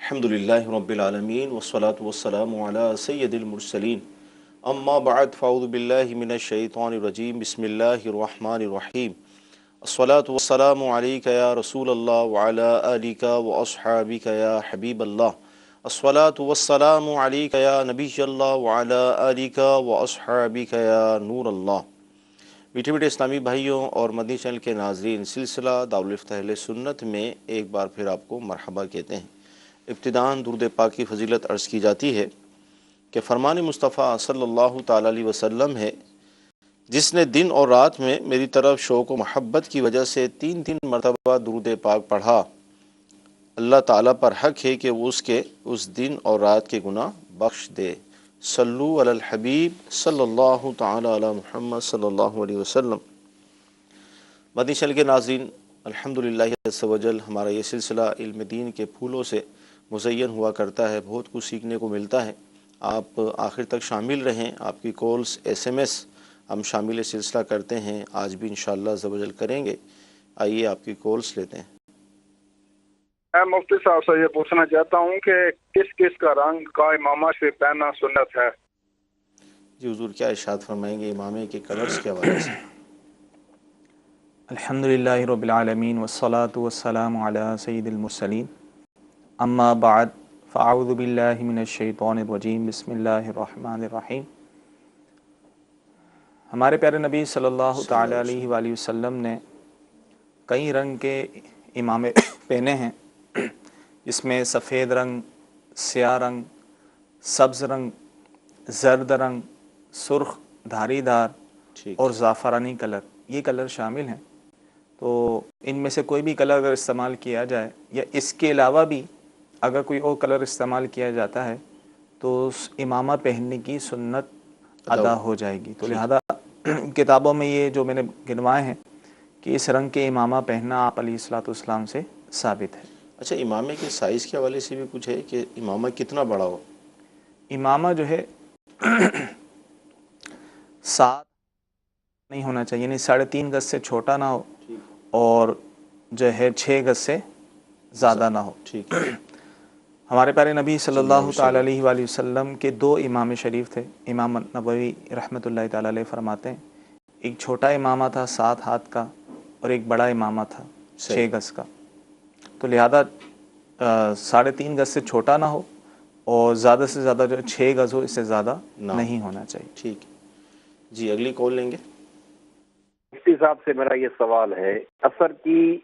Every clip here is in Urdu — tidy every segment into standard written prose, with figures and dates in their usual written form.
الحمدللہ رب العالمین والصلاة والسلام علی سید المرسلین اما بعد فاعوذ باللہ من الشیطان الرجیم بسم اللہ الرحمن الرحیم الصلاة والسلام علیک یا رسول اللہ وعلی آلک واصحابک یا حبیب اللہ الصلاة والسلام علیک یا نبی اللہ وعلی آلک واصحابک یا نور اللہ۔ میٹھے میٹھے اسلامی بھائیوں اور مدنی چینل کے ناظرین، سلسلہ دارالفتہ اہل سنت میں ایک بار پھر آپ کو مرحبا کہتے ہیں۔ ابتداً درود پاک کی فضیلت عرض کی جاتی ہے کہ فرمان مصطفیٰ صلی اللہ تعالیٰ علیہ وسلم ہے، جس نے دن اور رات میں میری طرف شوق و محبت کی وجہ سے تین مرتبہ درود پاک پڑھا، اللہ تعالیٰ پر حق ہے کہ وہ اس دن اور رات کے گناہ بخش دے۔ صلو علی الحبیب صلی اللہ تعالیٰ علی محمد صلی اللہ علیہ وسلم۔ مدنی چینل کے ناظرین، الحمدللہ عز و جل ہمارا یہ سلسلہ علم دین کے پھولوں سے مزین ہوا کرتا ہے، بہت کچھ سیکھنے کو ملتا ہے۔ آپ آخر تک شامل رہیں، آپ کی کالز SMS ہم شامل سلسلہ کرتے ہیں، آج بھی انشاءاللہ عز و جل کریں گے۔ آئیے آپ کی کالز لیتے ہیں۔ میں مفتی صاحب سے یہ پوچھنا چاہتا ہوں کہ کس کس کا رنگ کا امامہ سے پہننا سنت ہے؟ جی حضور کیا ارشاد فرمائیں گے امامے کے کلرز کے حوالے سے؟ الحمدللہ رب العالمین والصلاة والسلام علی سید المرسلین، اما بعد فاعوذ باللہ من الشیطان الرجیم، بسم اللہ الرحمن الرحیم۔ ہمارے پیارے نبی صلی اللہ تعالیٰ علیہ وآلہ وسلم نے کئی رنگ کے امامے پہنے ہیں، جس میں سفید رنگ، سیاہ رنگ، سبز رنگ، زرد رنگ، سرخ دھاری دار اور زعفرانی کلر، یہ کلر شامل ہیں۔ تو ان میں سے کوئی بھی کلر اگر استعمال کیا جائے یا اس کے علاوہ بھی اگر کوئی اور کلر استعمال کیا جاتا ہے تو اس امامہ پہننے کی سنت ادا ہو جائے گی۔ تو لہذا کتابوں میں یہ جو میں نے گنوائے ہیں کہ اس رنگ کے امامہ پہننا آپ علیہ الصلوۃ والسلام سے ثابت ہے۔ اچھا، امامے کے سائز کے حوالے سے بھی کچھ ہے کہ امامہ کتنا بڑا ہو؟ امامہ جو ہے 7 نہیں ہونا چاہیے، یعنی 3.5 گز سے چھوٹا نہ ہو اور جو ہے 6 گز سے زیادہ نہ ہو۔ ٹھیک ہے۔ ہمارے پیارے نبی صلی اللہ تعالیٰ علیہ وآلہ وسلم کے 2 امام شریف تھے۔ امام نبوی رحمۃ اللہ تعالیٰ علیہ فرماتے ہیں ایک چھوٹا امامہ تھا 7 ہاتھ کا اور ایک بڑا امامہ تھا 6 گز کا۔ تو لہذا 3.5 گز سے چھوٹا نہ ہو اور زیادہ سے زیادہ جو 6 گز ہو، اس سے زیادہ نہیں ہونا چاہیے۔ ٹھیک ہے جی، اگلی کال لیں گے۔ مفتی صاحب سے میرا یہ سوال ہے، عصر کی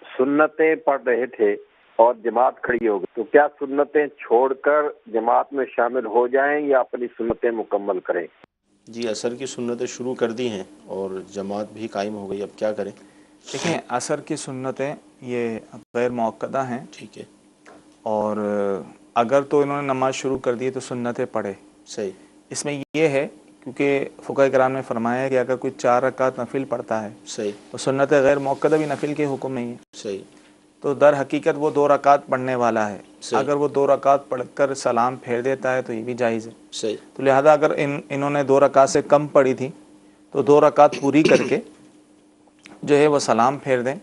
سنتیں پڑھ رہے تھے اور جماعت کھڑی ہو گئی، تو کیا سنتیں چھوڑ کر جماعت میں شامل ہو جائیں یا اپنی سنتیں مکمل کریں؟ جی، عصر کی سنتیں شروع کر دی ہیں اور جماعت بھی قائم ہو گئی، اب کیا کریں؟ دیکھیں، عصر کی سنتیں یہ غیر موقدہ ہیں، ٹھیک ہے، اور اگر تو انہوں نے نماز شروع کر دی تو سنتیں پڑھے۔ صحیح۔ اس میں یہ ہے کیونکہ فقہ کرام نے فرمایا ہے کہ اگر کوئی 4 رکعت نفل پڑھتا ہے صحیح، تو سنت غیر موقدہ بھی نفل کے حکم میں ہی ہے، صحیح، تو در حقیقت وہ 2 رکعت پڑھنے والا ہے۔ صحیح، اگر وہ 2 رکعت پڑھ کر سلام پھیر دیتا ہے تو یہ بھی جائز ہے۔ صحیح، تو لہذا اگر انہوں نے 2 رکعت سے کم پڑھی تھی تو 2 رکعت پوری کر کے جو ہے وہ سلام پھیر دیں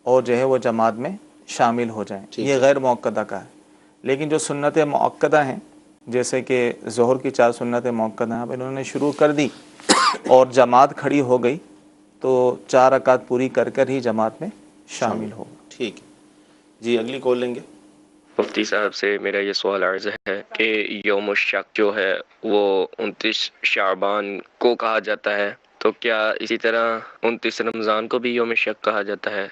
اور جو ہے وہ جماعت میں شامل ہو جائیں۔ یہ غیر موقدہ کا ہے۔ لیکن جو سنت موقدہ ہیں، جیسے کہ ظہر کی 4 سنت موقدہ ہیں، اب انہوں نے شروع کر دی اور جماعت کھڑی ہو گئی تو 4 رکعت پوری کر کر ہی جماعت میں شامل ہوگا۔ ٹھیک ہے جی، اگلی کال لیں گے۔ مفتی صاحب سے میرا یہ سوال عرض ہے کہ یوم الشک جو ہے وہ 29 شعبان کو کہا جاتا ہے، تو کیا اسی طرح 29 رمضان کو بھی یوم شک کہا جاتا ہے؟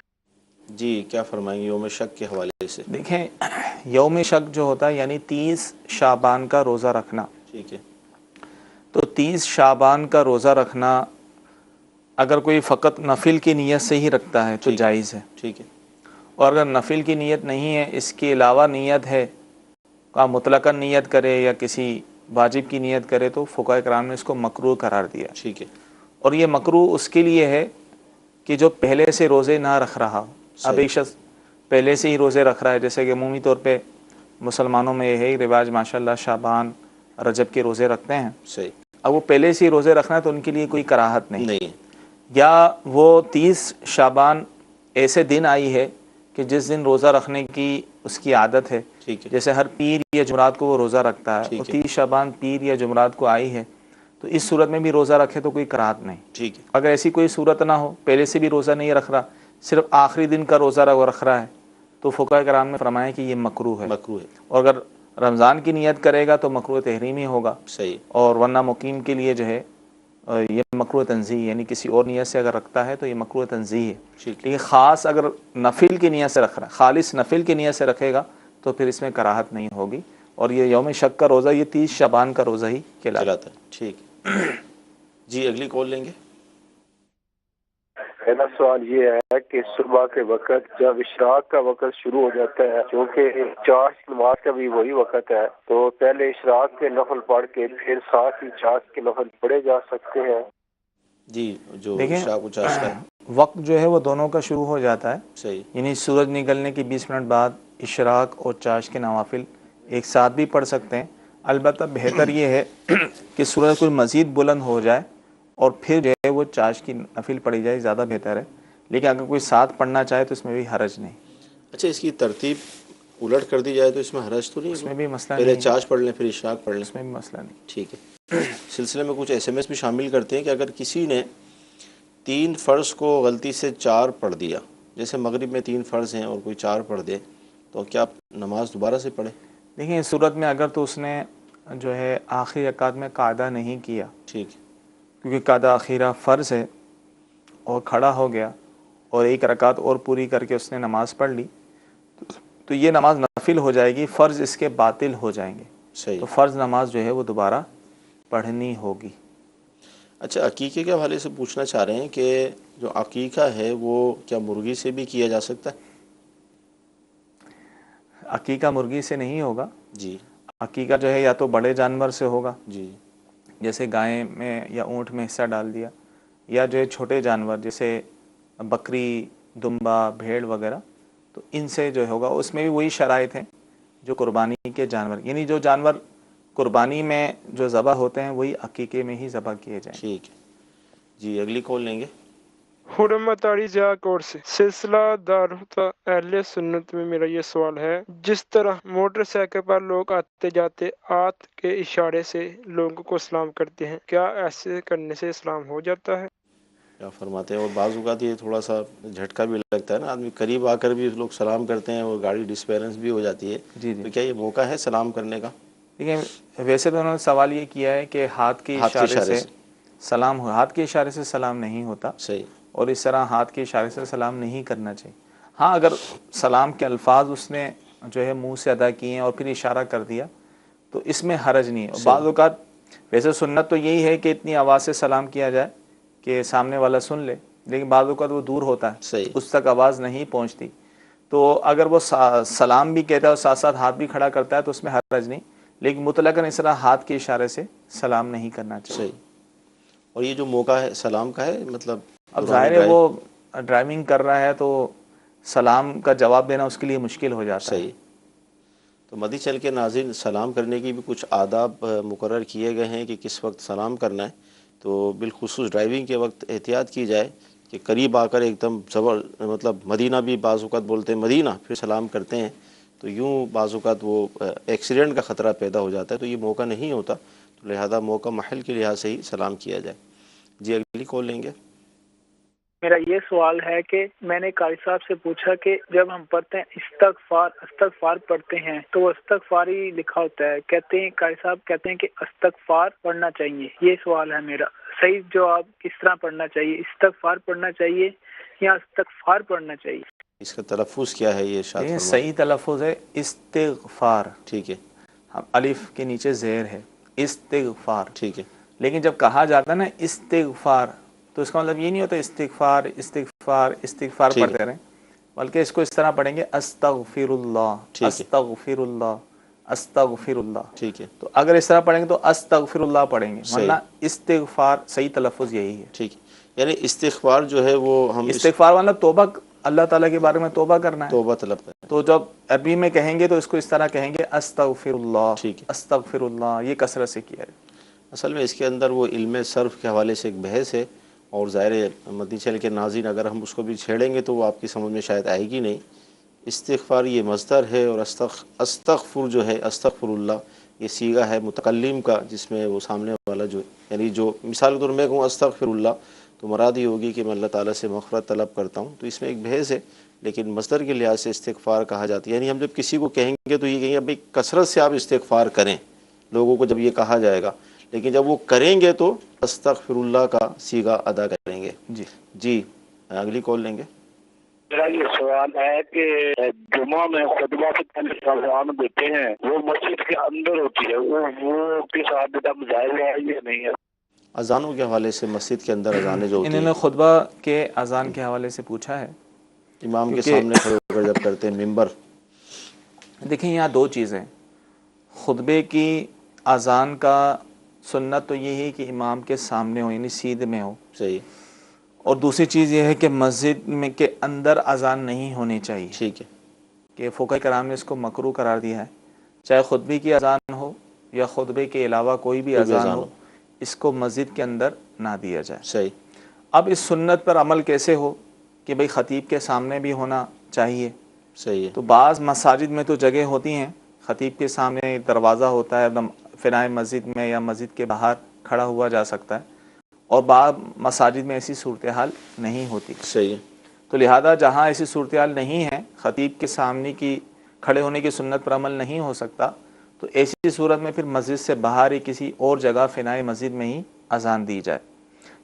جی، کیا فرمائیں گے یوم شک کے حوالے سے؟ دیکھیں، یوم شک جو ہوتا ہے یعنی 30 شعبان کا روزہ رکھنا، ٹھیک ہے، تو 30 شعبان کا روزہ رکھنا اگر کوئی فقط نفل کی نیت سے ہی رکھتا ہے تو جائز ہے۔ ٹھیک ہے، اور اگر نفل کی نیت نہیں ہے، اس کے علاوہ نیت ہے، کا مطلقاً نیت کرے یا کسی واجب کی نیت کرے، تو فقہاء کرام نے اس کو مکروہ قرار دیا۔ ٹھیک ہے، اور یہ مکروہ اس کے لیے ہے کہ جو پہلے سے روزے نہ رکھ رہا ہو۔ اب ایک شخص پہلے سے ہی روزے رکھ رہا ہے، جیسے کہ عمومی طور پہ مسلمانوں میں یہ ہے رواج، ماشاءاللہ شعبان رجب کے روزے رکھتے ہیں۔ صحیح، اب وہ پہلے سے ہی روزے رکھنا ہے تو ان کے لیے کوئی کراہت نہیں، یا وہ 30 شعبان ایسے دن آئی ہے کہ جس دن روزہ رکھنے کی اس کی عادت ہے، ٹھیک ہے، جیسے ہر پیر یا جمعرات کو وہ روزہ رکھتا ہے، ٹھیک اور ہے، 30 شعبان پیر یا جمعرات کو آئی ہے، تو اس صورت میں بھی روزہ رکھے تو کوئی کراہت نہیں۔ ٹھیک ہے، اگر ایسی کوئی صورت نہ ہو، پہلے سے بھی روزہ نہیں رکھ رہا، صرف آخری دن کا روزہ رکھ رہا ہے، تو فقہاء کرام نے فرمایا کہ یہ مکروہ ہے، مکروہ ہے، اور اگر رمضان کی نیت کرے گا تو مکروہ تحریمی ہوگا، صحیح، اور ورنہ مقیم کے لیے جو ہے یہ مکروہ تنزیہ، یعنی کسی اور نیت سے اگر رکھتا ہے تو یہ مکروہ تنزیہ ہے۔ ٹھیک ہے، لیکن خاص اگر نفل کی نیت سے رکھ رہا ہے، خالص نفل کی نیت سے رکھے گا تو پھر اس میں کراہت نہیں ہوگی، اور یہ یوم شک کا روزہ یہ 30 شعبان کا روزہ ہی کہلاتا ہے۔ چلاتا ہے، ٹھیک ہے۔ جی اگلی کال لیں گے۔ پہلا سوال یہ ہے کہ صبح کے وقت جب اشراق کا وقت شروع ہو جاتا ہے، چونکہ چاشت نماز کا بھی وہی وقت ہے، تو پہلے اشراق کے نفل پڑھ کے پھر ساتھ ہی چاشت کے نفل پڑھے جا سکتے ہیں؟ جی جو دیکھیں اشراق و چاشت کا ہے، وقت جو ہے وہ دونوں کا شروع ہو جاتا ہے، صحیح، یعنی سورج نکلنے کے 20 منٹ بعد اشراق اور چاشت کے نوافل ایک ساتھ بھی پڑھ سکتے ہیں۔ البتہ بہتر یہ ہے کہ سورج کوئی مزید بلند ہو جائے اور پھر جو ہے وہ چاشت کی نفل پڑھی جائے، زیادہ بہتر ہے، لیکن اگر کوئی ساتھ پڑھنا چاہے تو اس میں بھی حرج نہیں، اچھا اس کی ترتیب الٹ کر دی جائے تو اس میں حرج تو نہیں اس ہے؟ میں بھی مسئلہ پہلے نہیں ہے، چاشت پڑھ لیں پھر اشراق پڑھ لیں، اس میں بھی مسئلہ نہیں۔ ٹھیک ہے۔ سلسلے میں کچھ ایس ایم ایس بھی شامل کرتے ہیں کہ اگر کسی نے 3 فرض کو غلطی سے 4 پڑھ دیا، جیسے مغرب میں 3 فرض ہیں اور کوئی 4 پڑھ دے، تو کیا نماز دوبارہ سے پڑھے؟ دیکھیں اس صورت میں اگر تو اس نے جو ہے آخری رکعت میں قاعدہ نہیں کیا، ٹھیک ہے، کیونکہ قاعدہ اخیرہ فرض ہے، اور کھڑا ہو گیا اور ایک رکعت اور پوری کر کے اس نے نماز پڑھ لی، تو یہ نماز نفل ہو جائے گی، فرض اس کے باطل ہو جائیں گے، صحیح۔ تو فرض نماز جو ہے وہ دوبارہ پڑھنی ہوگی۔ اچھا عقیقے کے حوالے سے پوچھنا چاہ رہے ہیں کہ جو عقیقہ ہے وہ کیا مرغی سے بھی کیا جا سکتا ہے؟ عقیقہ مرغی سے نہیں ہوگا، جی عقیقہ جو ہے یا تو بڑے جانور سے ہوگا، جی، جیسے گائے میں یا اونٹ میں حصہ ڈال دیا، یا جو ہے چھوٹے جانور جیسے بکری، دمبا، بھیڑ وغیرہ، تو ان سے جو ہوگا، اس میں بھی وہی شرائط ہیں جو قربانی کے جانور، یعنی جو جانور قربانی میں جو ذبح ہوتے ہیں وہی عقیقے میں ہی ذبح کیے جائیں۔ ٹھیک ہے۔ جی اگلی کال لیں گے۔ حرمت علی جا کوٹ سے سلسلہ دارالہدیٰ اہل سنت میں میرا یہ سوال ہے، جس طرح موٹر سائیکل پر لوگ آتے جاتے ہاتھ کے اشارے سے لوگوں کو سلام کرتے ہیں، کیا ایسے کرنے سے اسلام ہو جاتا ہے؟ کیا فرماتے ہیں؟ اور بعض اوقات یہ تھوڑا سا جھٹکا بھی لگتا ہے نا، آدمی قریب آ کر بھی لوگ سلام کرتے ہیں اور گاڑی ڈسپیرنس بھی ہو جاتی ہے، جی جی، تو کیا یہ موقع ہے سلام کرنے کا؟ دیکھیں ویسے تو انہوں نے سوال یہ کیا ہے کہ ہاتھ کے اشارے سے سلام ہو، ہاتھ کے اشارے سے سلام نہیں ہوتا، صحیح، اور اس طرح ہاتھ کے اشارے سے سلام نہیں کرنا چاہیے۔ ہاں اگر سلام کے الفاظ اس نے جو ہے منہ سے ادا کیے ہیں اور پھر اشارہ کر دیا تو اس میں حرج نہیں ہے۔ اور بعض اوقات ویسے سنت تو یہی ہے کہ اتنی آواز سے سلام کیا جائے کہ سامنے والا سن لے، لیکن بعض اوقات وہ دور ہوتا ہے، صحیح، اس تک آواز نہیں پہنچتی، تو اگر وہ سلام بھی کہتا ہے اور ساتھ ساتھ ہاتھ بھی کھڑا کرتا ہے تو اس میں حرج نہیں، لیکن مطلقاً اس طرح ہاتھ کے اشارے سے سلام نہیں کرنا چاہیے۔ صحیح۔ اور یہ جو موقع ہے سلام کا ہے، مطلب اب ظاہر ہے وہ ڈرائیونگ کر رہا ہے تو سلام کا جواب دینا اس کے لیے مشکل ہو جاتا ہے۔ صحیح۔ تو مدی چل کے ناظرین سلام کرنے کی بھی کچھ آداب مقرر کیے گئے ہیں کہ کس وقت سلام کرنا ہے، تو بالخصوص ڈرائیونگ کے وقت احتیاط کی جائے کہ قریب آ کر ایک دم مطلب مدینہ بھی بعض اوقات بولتے ہیں مدینہ پھر سلام کرتے ہیں، تو یوں بعض اوقات وہ ایکسیڈنٹ کا خطرہ پیدا ہو جاتا ہے، تو یہ موقع نہیں ہوتا، تو لہذا موقع محل کے لحاظ سے ہی سلام کیا جائے۔ جی اگلی کال لیں گے۔ میرا یہ سوال ہے کہ میں نے قاری صاحب سے پوچھا کہ جب ہم پڑھتے ہیں استغفار پڑھتے ہیں تو وہ استغفار ہی لکھا ہوتا ہے، کہتے ہیں قاری صاحب کہتے ہیں کہ استغفار پڑھنا چاہیے، یہ سوال ہے میرا، صحیح جواب کس طرح پڑھنا چاہیے، استغفار پڑھنا چاہیے یا استغفار پڑھنا چاہیے؟ اس کا تلفظ کیا ہے یہ ارشاد فرمائیں۔ صحیح تلفظ ہے استغفار، ٹھیک ہے، الف کے نیچے زیر ہے، استغفار، ٹھیک ہے، لیکن جب کہا جاتا ہے نا استغفار تو اس کا مطلب یہ نہیں ہوتا استغفار استغفار استغفار ٹھیک ہے، پڑھتے رہیں، بلکہ اس کو اس طرح پڑھیں گے استغفر اللہ ٹھیک ہے، استغفر اللہ استغفر اللہ، ٹھیک ہے، تو اگر اس طرح پڑھیں گے تو استغفر اللہ پڑھیں گے، صحیح، ورنہ استغفار صحیح تلفظ یہی ہے۔ ٹھیک ہے، یعنی استغفار جو ہے وہ ہم استغفار مطلب توبہ، اللہ تعالیٰ کے بارے میں توبہ کرنا ہے، توبہ طلب کریں، تو جب عربی میں کہیں گے تو اس کو اس طرح کہیں گے استغفر اللہ ٹھیک ہے۔ استغفر اللہ، یہ کثرت سے کیا ہے۔ اصل میں اس کے اندر وہ علم صرف کے حوالے سے ایک بحث ہے، اور ظاہر مدنی چینل کے ناظرین اگر ہم اس کو بھی چھیڑیں گے تو وہ آپ کی سمجھ میں شاید آئے گی نہیں۔ استغفار یہ مصدر ہے، اور استغفر جو ہے، استغفر اللہ یہ صیغہ ہے متکلم کا، جس میں وہ سامنے والا جو یعنی جو مثال کے طور میں کہوں استغفر اللہ تو مراد یہ ہوگی کہ میں اللہ تعالیٰ سے مغفرت طلب کرتا ہوں، تو اس میں ایک بحث ہے، لیکن مصدر کے لحاظ سے استغفار کہا جاتا ہے، یعنی ہم جب کسی کو کہیں گے تو یہ کہیں گے بھائی کثرت سے آپ استغفار کریں، لوگوں کو جب یہ کہا جائے گا، لیکن جب وہ کریں گے تو استغفر اللہ کا صیغہ ادا کریں گے۔ جی اگلی کال لیں گے۔ میرا یہ سوال ہے کہ جمعہ میں خطبہ سے پہلے اذان دیتے ہیں، وہ مسجد کے اندر ہوتی ہے، وہ کس حد تک جائز ہے یا نہیں ہے؟ اذانوں کے حوالے سے مسجد کے اندر اذانیں جو ہوتی انہوں ہیں نے خطبہ کے اذان کے حوالے سے پوچھا ہے، امام کے سامنے کھڑے ہو کر جب کرتے ہیں ممبر۔ دیکھیں یہاں دو چیزیں، خطبے کی اذان کا سنت تو یہ ہے کہ امام کے سامنے ہو، یعنی سیدھ میں ہو، صحیح، اور دوسری چیز یہ ہے کہ مسجد میں کے اندر اذان نہیں ہونی چاہیے، ٹھیک ہے، کہ فقہ کرام نے اس کو مکروہ قرار دیا ہے، چاہے خطبے کی اذان ہو یا خطبے کے علاوہ کوئی بھی اذان ہو، اس کو مسجد کے اندر نہ دیا جائے۔ صحیح۔ اب اس سنت پر عمل کیسے ہو کہ بھئی خطیب کے سامنے بھی ہونا چاہیے، صحیح ہے، تو بعض مساجد میں تو جگہ ہوتی ہیں خطیب کے سامنے دروازہ ہوتا ہے، فنائے مسجد میں یا مسجد کے باہر کھڑا ہوا جا سکتا ہے، اور بعض مساجد میں ایسی صورتحال نہیں ہوتی، صحیح ہے، تو لہذا جہاں ایسی صورتحال نہیں ہے، خطیب کے سامنے کی کھڑے ہونے کی سنت پر عمل نہیں ہو سکتا، تو ایسی صورت میں پھر مسجد سے باہر ہی کسی اور جگہ فنائے مسجد میں ہی اذان دی جائے،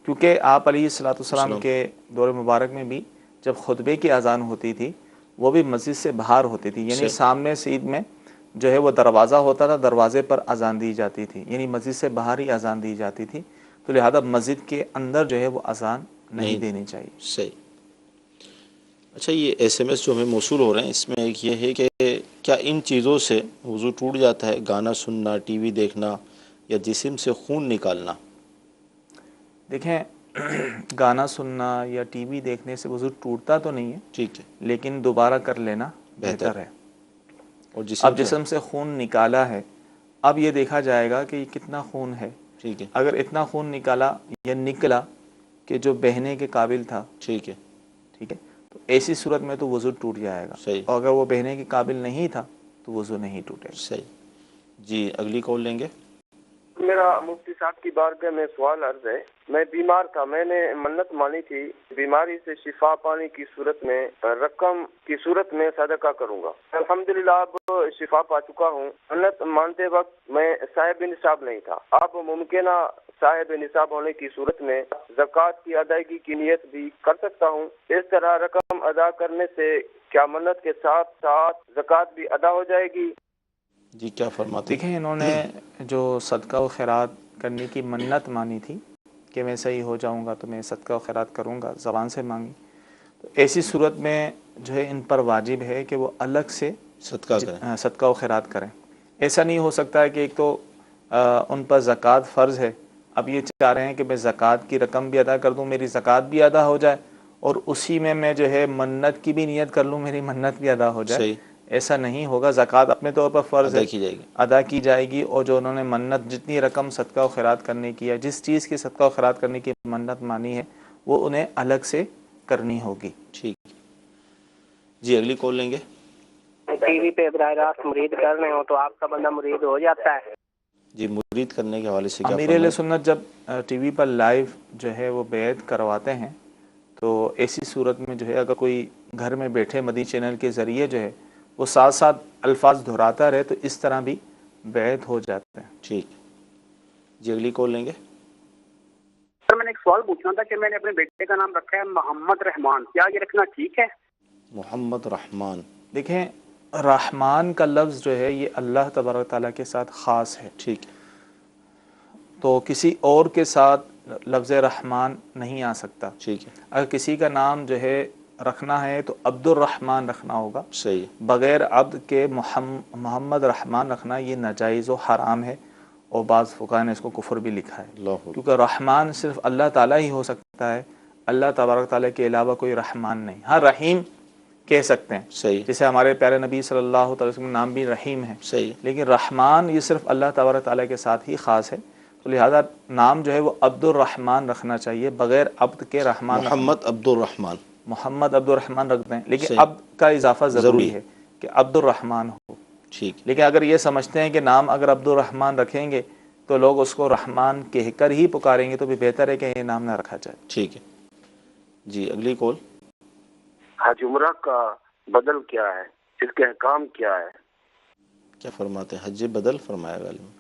کیونکہ آپ علیہ الصلوۃ والسلام کے دور مبارک میں بھی جب خطبے کی اذان ہوتی تھی وہ بھی مسجد سے باہر ہوتی تھی، یعنی سامنے سیدھ میں جو ہے وہ دروازہ ہوتا تھا، دروازے پر اذان دی جاتی تھی، یعنی مسجد سے باہر ہی اذان دی جاتی تھی، تو لہذا مسجد کے اندر جو ہے وہ اذان نہیں دینی چاہیے۔ صحیح۔ اچھا، یہ ایس ایم ایس جو ہمیں موصول ہو رہے ہیں اس میں ایک یہ ہے کہ کیا ان چیزوں سے وضو ٹوٹ جاتا ہے؟ گانا سننا، ٹی وی دیکھنا یا جسم سے خون نکالنا؟ دیکھیں گانا سننا یا ٹی وی دیکھنے سے وضو ٹوٹتا تو نہیں ہے، ٹھیک ہے، لیکن دوبارہ کر لینا بہتر ہے۔ اور اب جسم سے خون نکالا ہے، اب یہ دیکھا جائے گا کہ کتنا خون ہے، ٹھیک ہے، اگر اتنا خون نکالا یا نکلا کہ جو بہنے کے قابل تھا، ٹھیک ہے، ٹھیک ہے، تو ایسی صورت میں تو وضو ٹوٹ جائے گا، صحیح، اور اگر وہ بہنے کے قابل نہیں تھا تو وضو نہیں ٹوٹے گا۔ صحیح۔ جی اگلی کال لیں گے۔ میرا مفتی صاحب کی بارگاہ میں سوال عرض ہے، میں بیمار تھا، میں نے منت مانی تھی بیماری سے شفا پانے کی صورت میں رقم کی صورت میں صدقہ کروں گا، الحمدللہ اب شفا پا چکا ہوں، منت مانتے وقت میں صاحب نصاب نہیں تھا، اب ممکنہ صاحب نصاب ہونے کی صورت میں زکوٰۃ کی ادائیگی کی نیت بھی کر سکتا ہوں، اس طرح رقم ادا کرنے سے کیا منت کے ساتھ ساتھ زکوٰۃ بھی ادا ہو جائے گی؟ جی کیا فرماتے ہیں؟ دیکھیں انہوں نے جو صدقہ و خیرات کرنے کی منت مانی تھی کہ میں صحیح ہو جاؤں گا تو میں صدقہ و خیرات کروں گا، زبان سے مانگی، تو ایسی صورت میں جو ہے ان پر واجب ہے کہ وہ الگ سے صدقہ و خیرات کریں۔ ایسا نہیں ہو سکتا ہے کہ ایک تو ان پر زکوٰۃ فرض ہے، اب یہ چاہ رہے ہیں کہ میں زکوٰۃ کی رقم بھی ادا کر دوں، میری زکوٰۃ بھی ادا ہو جائے، اور اسی میں جو ہے منت کی بھی نیت کر لوں، میری منت بھی ادا ہو جائے، ایسا نہیں ہوگا۔ زکوٰۃ اپنے طور پر فرض ہے، ادا کی جائے گی، اور جو انہوں نے منت جتنی رقم صدقہ و خیرات کرنے کی ہے، جس چیز کی صدقہ و خیرات کرنے کی منت مانی ہے وہ انہیں الگ سے کرنی ہوگی۔ ٹھیک، جی اگلی کال لیں گے۔ ٹی وی پہ براہ راست مرید کر رہے ہوں تو آپ کا بندہ مرید ہو جاتا ہے؟ جی مرید کرنے کے حوالے سے کیا امیر اہل سنت جب ٹی وی پر لائیو جو ہے وہ بیعت کرواتے ہیں تو ایسی صورت میں جو ہے اگر کوئی گھر میں بیٹھے مدنی چینل کے ذریعے جو ہے وہ ساتھ ساتھ الفاظ دہراتا رہے تو اس طرح بھی بیعت ہو جاتا ہے۔ ٹھیک، جی اگلی کال لیں گے۔ سر میں نے ایک سوال پوچھنا تھا کہ میں نے اپنے بیٹے کا نام رکھا ہے محمد رحمان، کیا یہ رکھنا ٹھیک ہے؟ محمد رحمان، دیکھیں رحمان کا لفظ جو ہے یہ اللہ تبارک تعالیٰ کے ساتھ خاص ہے، ٹھیک، تو کسی اور کے ساتھ لفظ رحمان نہیں آ سکتا۔ ٹھیک ہے، اگر کسی کا نام جو ہے رکھنا ہے تو عبد الرحمن رکھنا ہوگا، صحیح، بغیر عبد کے محمد رحمان رکھنا یہ ناجائز و حرام ہے، اور بعض فقہاء نے اس کو کفر بھی لکھا ہے، کیونکہ رحمان صرف اللہ تعالیٰ ہی ہو سکتا ہے، اللہ تبارک تعالیٰ کے علاوہ کوئی رحمان نہیں۔ ہاں رحیم کہہ سکتے ہیں، صحیح، جیسے ہمارے پیارے نبی صلی اللہ علیہ وسلم نام بھی رحیم ہے، صحیح، لیکن رحمان یہ صرف اللہ تبارک تعالیٰ کے ساتھ ہی خاص ہے، تو لہذا نام جو ہے وہ عبد الرحمن رکھنا چاہیے، بغیر عبد کے رحمان محمد عبد الرحمن، محمد عبد الرحمن رکھ دیں، لیکن صحیح، عبد کا اضافہ ضروری ہے کہ عبد الرحمن ہو. ٹھیک. لیکن اگر یہ سمجھتے ہیں کہ نام اگر عبد الرحمن رکھیں گے تو لوگ اس کو رحمان کہہ کر ہی پکاریں گے، تو بھی بہتر ہے کہ یہ نام نہ رکھا جائے. ٹھیک ہے جی. اگلی کال. حج عمرہ کا بدل کیا ہے، اس کے احکام کیا ہے؟ کیا فرماتے ہیں؟ حج بدل فرمایا غالباً.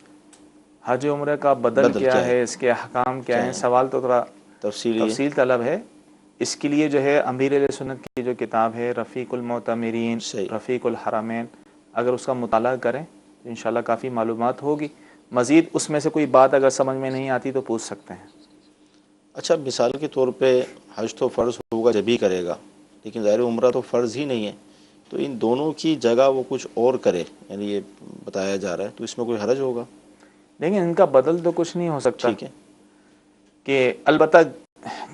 حج عمرہ کا بدل کیا ہے، اس کے احکام کیا ہیں؟ سوال تو تھوڑا تفصیل طلب ہے. اس کے لیے جو ہے امیر اہل سنت کی جو کتاب ہے رفیق المعتمرین، رفیق الحرمین، اگر اس کا مطالعہ کریں تو انشاءاللہ کافی معلومات ہوگی. مزید اس میں سے کوئی بات اگر سمجھ میں نہیں آتی تو پوچھ سکتے ہیں. اچھا، مثال کے طور پہ حج تو فرض ہوگا جب ہی کرے گا، لیکن ظاہر عمرہ تو فرض ہی نہیں ہے، تو ان دونوں کی جگہ وہ کچھ اور کرے، یعنی یہ بتایا جا رہا ہے، تو اس میں کوئی حرج ہوگا؟ لیکن ان کا بدل تو کچھ نہیں ہو سکتا. ٹھیک ہے کہ البتہ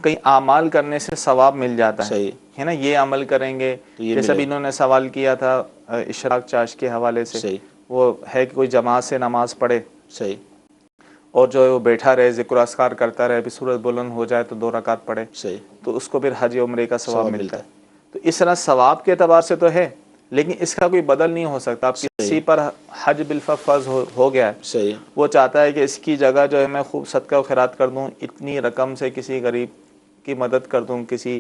کئی اعمال کرنے سے ثواب مل جاتا صحیح ہے نا. یہ عمل کریں گے تو یہ جیسا بھی ملے. انہوں نے سوال کیا تھا اشراق چاش کے حوالے سے، صحیح وہ ہے کہ کوئی جماعت سے نماز پڑھے صحیح اور جو ہے وہ بیٹھا رہے ذکر و اذکار کرتا رہے، پھر سورج بلند ہو جائے تو 2 رکعت پڑھے، صحیح تو اس کو پھر حج عمرے کا ثواب ملتا ہے. تو اس طرح ثواب کے اعتبار سے تو ہے، لیکن اس کا کوئی بدل نہیں ہو سکتا. اب کسی پر حج بالفرض ہو گیا ہے، صحیح وہ چاہتا ہے کہ اس کی جگہ جو ہے میں خوب صدقہ و خیرات کر دوں، اتنی رقم سے کسی غریب کی مدد کر دوں، کسی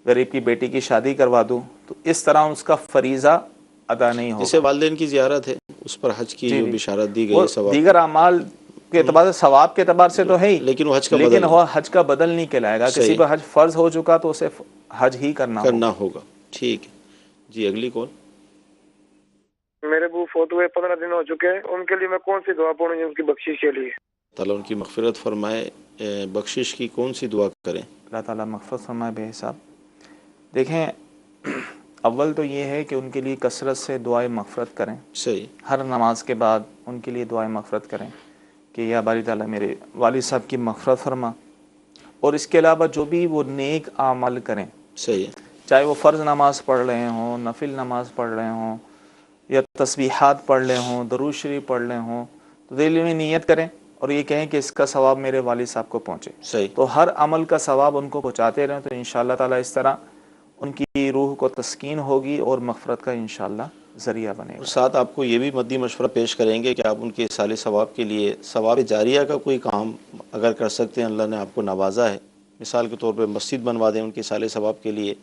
غریب کی بیٹی کی شادی کروا دوں، تو اس طرح اس کا فریضہ ادا نہیں ہوگا. جیسے والدین کی زیارت ہے، اس پر حج کی جو بشارت دی گئی وہ ہے ثواب، دیگر اعمال کے اعتبار سے ثواب کے اعتبار سے تو ہے ہی، لیکن وہ حج کا بدل لیکن نہیں. وہ حج کا بدل نہیں کہلائے گا. کسی پر حج فرض ہو چکا تو اسے حج ہی کرنا ہوگا. ٹھیک ہے جی. اگلی کال. میرے ابو فوت ہوئے 15 دن ہو چکے ہیں، ان کے لیے میں کون سی دعا پڑھوں ان کی بخشش کے لیے؟ تعالیٰ ان کی مغفرت فرمائے. بخشش کی کون سی دعا کریں؟ اللہ تعالیٰ مغفرت فرمائے بے حساب. دیکھیں، اول تو یہ ہے کہ ان کے لیے کثرت سے دعائے مغفرت کریں. صحیح. ہر نماز کے بعد ان کے لیے دعائے مغفرت کریں کہ یا باری تعالیٰ میرے والد صاحب کی مغفرت فرما. اور اس کے علاوہ جو بھی وہ نیک اعمال کریں، صحیح ہے، چاہے وہ فرض نماز پڑھ رہے ہوں، نفل نماز پڑھ رہے ہوں، یا تسبیحات پڑھ رہے ہوں، درود شریف پڑھ رہے ہوں، تو دل میں نیت کریں اور یہ کہیں کہ اس کا ثواب میرے والد صاحب کو پہنچے. صحیح. تو ہر عمل کا ثواب ان کو پہنچاتے رہیں تو انشاءاللہ تعالیٰ اس طرح ان کی روح کو تسکین ہوگی اور مغفرت کا انشاءاللہ ذریعہ بنے گا. اور ساتھ آپ کو یہ بھی مدی مشورہ پیش کریں گے کہ آپ ان کے اصال ثواب کے لیے ثواب جاریہ کا کوئی کام اگر کر سکتے ہیں، اللہ نے آپ کو نوازا ہے، مثال کے طور پہ مسجد بنوا دیں ان کے اصال ثواب کے لیے،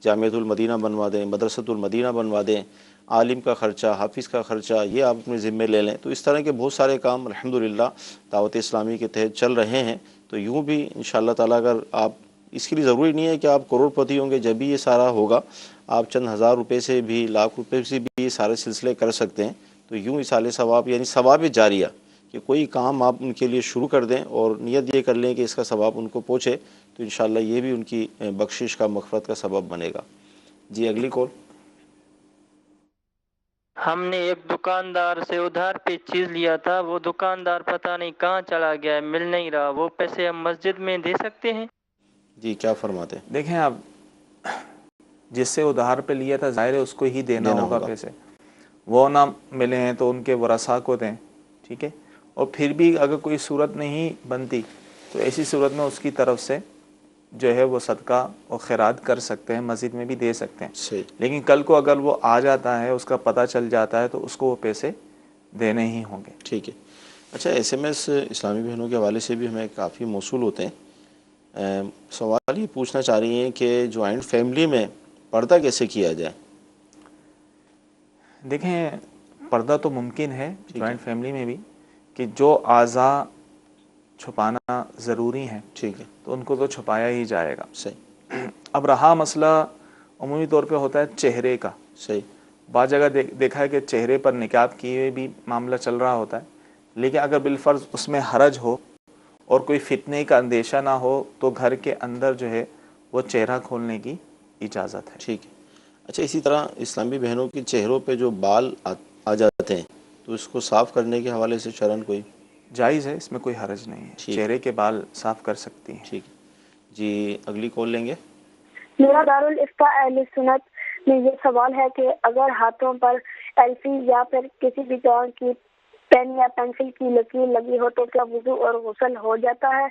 جامعۃ المدینہ بنوا دیں، مدرسۃ المدینہ بنوا دیں، عالم کا خرچہ، حافظ کا خرچہ یہ آپ اپنے ذمے لے لیں. تو اس طرح کے بہت سارے کام الحمدللہ دعوت اسلامی کے تحت چل رہے ہیں. تو یوں بھی انشاءاللہ تعالیٰ اگر آپ، اس کے لیے ضروری نہیں ہے کہ آپ کروڑ پتی ہوں گے جب بھی یہ سارا ہوگا، آپ چند ہزار روپے سے بھی، لاکھ روپے سے بھی یہ سارے سلسلے کر سکتے ہیں. تو یوں اصال ثواب یعنی ثواب جاریہ کہ کوئی کام آپ ان کے لیے شروع کر دیں اور نیت یہ کر لیں کہ اس کا ثواب ان کو پہنچے، تو انشاءاللہ یہ بھی ان کی بخشش کا، مغفرت کا سبب بنے گا. جی. اگلی کال. ہم نے ایک دکاندار سے ادھار پہ چیز لیا تھا، وہ دکاندار پتہ نہیں کہاں چلا گیا ہے، مل نہیں رہا، وہ پیسے ہم مسجد میں دے سکتے ہیں؟ جی. کیا فرماتے ہیں؟ دیکھیں، اب جس سے ادھار پہ لیا تھا ظاہر ہے اس کو ہی دینا ہوگا پیسے. وہ نہ ملے ہیں تو ان کے ورثاء کو دیں، ٹھیک ہے. اور پھر بھی اگر کوئی صورت نہیں بنتی تو ایسی صورت میں اس کی طرف سے جو ہے وہ صدقہ و خیرات کر سکتے ہیں، مسجد میں بھی دے سکتے ہیں. صحیح. لیکن کل کو اگر وہ آ جاتا ہے، اس کا پتہ چل جاتا ہے، تو اس کو وہ پیسے دینے ہی ہوں گے. ٹھیک ہے. اچھا، SMS اسلامی بہنوں کے حوالے سے بھی ہمیں کافی موصول ہوتے ہیں. سوال یہ پوچھنا چاہ رہی ہیں کہ جوائنٹ فیملی میں پردہ کیسے کیا جائے؟ دیکھیں، پردہ تو ممکن ہے جوائنٹ فیملی میں بھی، کہ جو اعضاء چھپانا ضروری ہیں، ٹھیک ہے، تو ان کو تو چھپایا ہی جائے گا. صحیح. اب رہا مسئلہ عمومی طور پہ ہوتا ہے چہرے کا. صحیح. بعض جگہ دیکھا ہے کہ چہرے پر نقاب کیے ہوئے بھی معاملہ چل رہا ہوتا ہے، لیکن اگر بالفرض اس میں حرج ہو اور کوئی فتنے کا اندیشہ نہ ہو تو گھر کے اندر جو ہے وہ چہرہ کھولنے کی اجازت ہے. ٹھیک ہے. اچھا، اسی طرح اسلامی بہنوں کے چہروں پہ جو بال آ جاتے ہیں تو اس کو صاف کرنے کے حوالے سے شرعاً کوئی جائز ہے، اس میں کوئی حرج نہیں ہے. چہرے کے بال صاف کر سکتی ہیں. ٹھیک. جی. اگلی کال لیں گے. میرا دارالفتہ اہل سنت میں یہ سوال ہے کہ اگر ہاتھوں پر ایلفی یا پھر کسی بھی طور کی پین یا پینسل کی لکیر لگی ہو تو کیا وضو اور غسل ہو جاتا ہے؟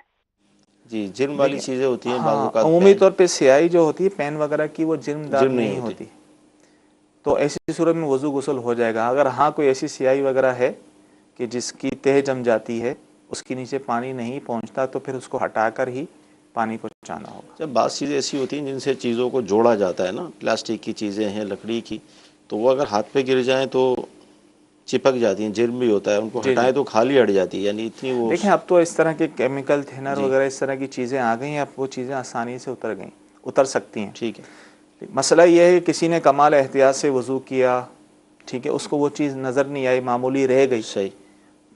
جی جرم والی چیزیں ہوتی ہیں بعض اوقات عمومی طور پہ سیاہی جو ہوتی ہے پین وغیرہ کی وہ جرم دار نہیں ہوتی، تو ایسی صورت میں وضو غسل ہو جائے گا۔ اگر ہاں کوئی ایسی سیاہی وغیرہ ہے کہ جس کی تہ جم جاتی ہے، اس کے نیچے پانی نہیں پہنچتا، تو پھر اس کو ہٹا کر ہی پانی پہنچانا ہوگا۔ جب بعض چیزیں ایسی ہوتی ہیں جن سے چیزوں کو جوڑا جاتا ہے نا، پلاسٹک کی چیزیں ہیں، لکڑی کی، تو وہ اگر ہاتھ پہ گر جائیں تو چپک جاتی ہیں، جرم بھی ہوتا ہے، ان کو ہٹائیں تو خالی ہٹ جاتی ہے، یعنی اتنی وہ دیکھیں اب تو اس طرح کے کیمیکل تھنر وغیرہ اس طرح کی چیزیں آ گئی ہیں، اب وہ چیزیں آسانی سے اتر سکتی ہیں۔ ٹھیک ہے، مسئلہ یہ ہے کہ کسی نے کمال احتیاط سے وضو کیا، ٹھیک ہے، اس کو وہ چیز نظر نہیں آئی، معمولی رہ گئی، صحیح،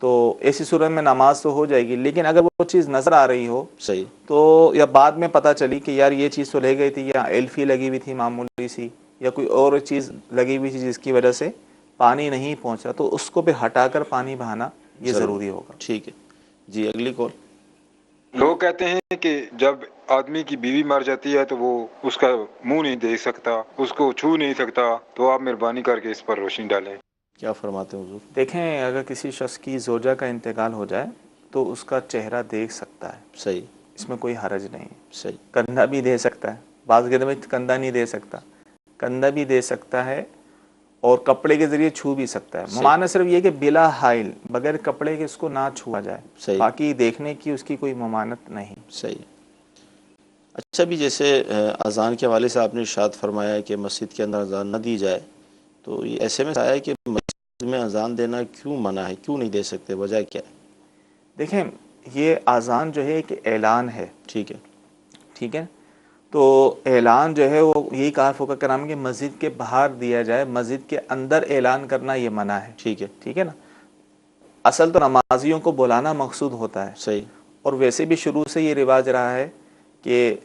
تو ایسی صورت میں نماز تو ہو جائے گی، لیکن اگر وہ چیز نظر آ رہی ہو صحیح، تو یا بعد میں پتہ چلی کہ یار یہ چیز تو رہ گئی تھی، یا ایلفی لگی ہوئی تھی معمولی سی، یا کوئی اور چیز لگی ہوئی تھی جس کی وجہ سے پانی نہیں پہنچا، تو اس کو پھر ہٹا کر پانی بہانا یہ ضروری ہوگا۔ ٹھیک ہے جی، اگلی کال۔ لوگ کہتے ہیں کہ جب آدمی کی بیوی مر جاتی ہے تو وہ اس کا منہ نہیں دیکھ سکتا، اس کو چھو نہیں سکتا، تو آپ مہربانی کر کے اس پر روشنی ڈالیں۔ کیا فرماتے ہیں حضور؟ دیکھیں اگر کسی شخص کی زوجہ کا انتقال ہو جائے تو اس کا چہرہ دیکھ سکتا ہے، صحیح، اس میں کوئی حرج نہیں، صحیح، کندھا بھی دے سکتا ہے، بعض گھر میں کندھا نہیں دے سکتا، کندھا بھی دے سکتا ہے، اور کپڑے کے ذریعے چھو بھی سکتا ہے۔ معنی صرف یہ کہ بلا حائل، بغیر کپڑے کے اس کو نہ چھوا جائے، صحیح، باقی دیکھنے کی اس کی کوئی ممانعت نہیں۔ صحیح۔ اچھا، بھی جیسے اذان کے حوالے سے آپ نے ارشاد فرمایا کہ مسجد کے اندر اذان نہ دی جائے، تو یہ ایسے میں آیا ہے کہ مسجد میں اذان دینا کیوں منع ہے، کیوں نہیں دے سکتے، وجہ کیا ہے؟ دیکھیں یہ اذان جو ہے ایک اعلان ہے، ٹھیک ہے، ٹھیک ہے، تو اعلان جو ہے وہ یہی کہا فقہ کرام کہ مسجد کے باہر دیا جائے، مسجد کے اندر اعلان کرنا یہ منع ہے، ٹھیک ہے، ٹھیک ہے نا۔ اصل تو نمازیوں کو بلانا مقصود ہوتا ہے، صحیح، اور ویسے بھی شروع سے یہ رواج رہا ہے کہ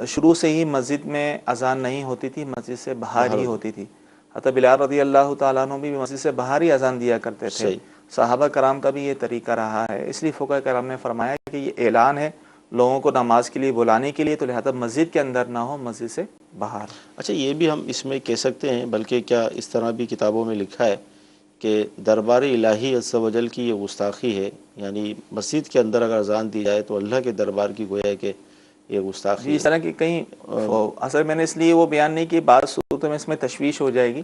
شروع سے ہی مسجد میں اذان نہیں ہوتی تھی، مسجد سے باہر ہی ہوتی تھی۔ حضرت بلال رضی اللہ تعالیٰ عنہ بھی مسجد سے باہر ہی اذان دیا کرتے تھے، صحیح، صحابہ کرام کا بھی یہ طریقہ رہا ہے، اس لیے فقہ کرام نے فرمایا کہ یہ اعلان ہے لوگوں کو نماز کے لیے بلانے کے لیے، تو لہذا مسجد کے اندر نہ ہو، مسجد سے باہر۔ اچھا، یہ بھی ہم اس میں کہہ سکتے ہیں، بلکہ کیا اس طرح بھی کتابوں میں لکھا ہے کہ دربار الہی عز و جل کی یہ گستاخی ہے، یعنی مسجد کے اندر اگر اذان دی جائے تو اللہ کے دربار کی گویا کہ یہ گستاخی جی، اس طرح کی کہیں اصل میں نے اس لیے وہ بیان نہیں کی، بعض صورتوں میں اس میں تشویش ہو جائے گی،